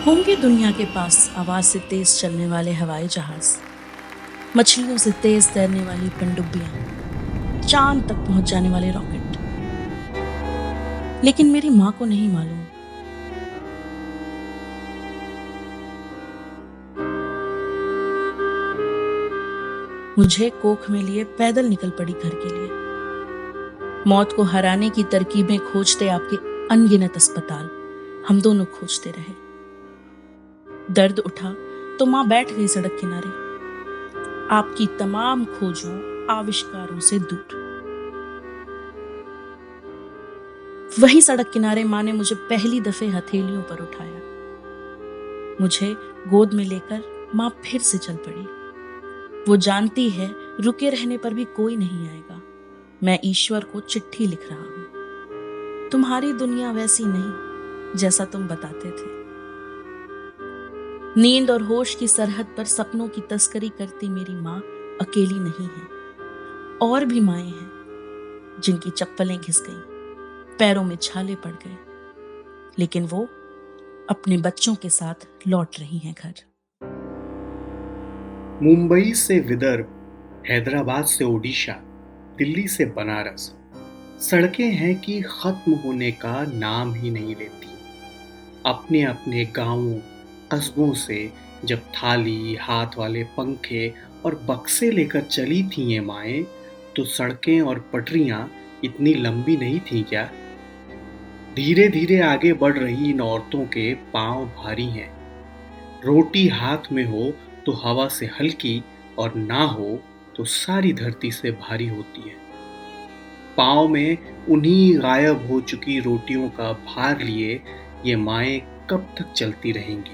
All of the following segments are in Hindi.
होंगे दुनिया के पास आवाज से तेज चलने वाले हवाई जहाज, मछलियों से तेज तैरने वाली पनडुब्बियां, चांद तक पहुंच जाने वाले रॉकेट। लेकिन मेरी मां को नहीं मालूम। मुझे कोख में लिए पैदल निकल पड़ी घर के लिए। मौत को हराने की तरकीबें खोजते आपके अनगिनत अस्पताल हम दोनों खोजते रहे। दर्द उठा तो मां बैठ गई सड़क किनारे, आपकी तमाम खोजों आविष्कारों से दूर। वही सड़क किनारे मां ने मुझे पहली दफे हथेलियों पर उठाया। मुझे गोद में लेकर मां फिर से चल पड़ी। वो जानती है रुके रहने पर भी कोई नहीं आएगा। मैं ईश्वर को चिट्ठी लिख रहा हूं। तुम्हारी दुनिया वैसी नहीं जैसा तुम बताते थे। नींद और होश की सरहद पर सपनों की तस्करी करती मेरी मां अकेली नहीं है। और भी माएं हैं जिनकी चप्पलें घिस गईं, पैरों में छाले पड़ गए, लेकिन वो अपने बच्चों के साथ लौट रही हैं घर। मुंबई से विदर्भ, हैदराबाद से ओडिशा, दिल्ली से बनारस, सड़कें हैं कि खत्म होने का नाम ही नहीं लेती। अपने अपने गांवों, कस्बों से जब थाली, हाथ वाले पंखे और बक्से लेकर चली थीं ये माएं, तो सड़कें और पटरियां इतनी लंबी नहीं थीं क्या? धीरे धीरे आगे बढ़ रही इन औरतों के पांव भारी हैं। रोटी हाथ में हो तो हवा से हल्की, और ना हो तो सारी धरती से भारी होती है। पांव में उन्हीं गायब हो चुकी रोटियों का भार लिए ये माएं कब तक चलती रहेंगी?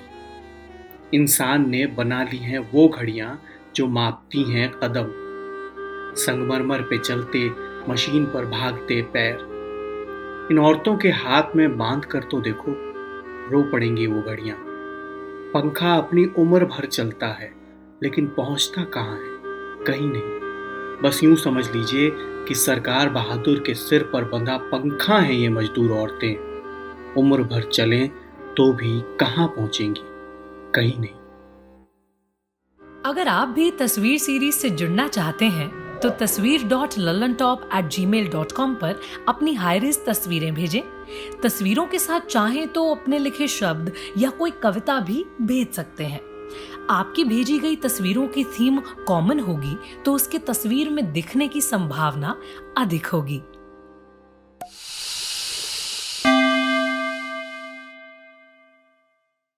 इंसान ने बना ली हैं वो घड़ियां जो मापती हैं कदम, संगमरमर पे चलते, मशीन पर भागते पैर। इन औरतों के हाथ में बांध कर तो देखो, रो पड़ेंगी वो घड़ियां। पंखा अपनी उम्र भर चलता है, लेकिन पहुंचता कहाँ है? कहीं नहीं। बस यूं समझ लीजिए कि सरकार बहादुर के सिर पर बंधा पंखा हैं ये मजदूर औरतें। उम्र भर चलें तो भी कहाँ पहुंचेंगी? कहीं नहीं। अगर आप भी तस्वीर सीरीज से जुड़ना चाहते हैं तो tasveer.lallantop@gmail.com पर अपनी हाईरिस तस्वीरें भेजें। तस्वीरों के साथ चाहें तो अपने लिखे शब्द या कोई कविता भी भेज सकते हैं। आपकी भेजी गई तस्वीरों की थीम कॉमन होगी तो उसके तस्वीर में दिखने की संभावना अधिक होगी।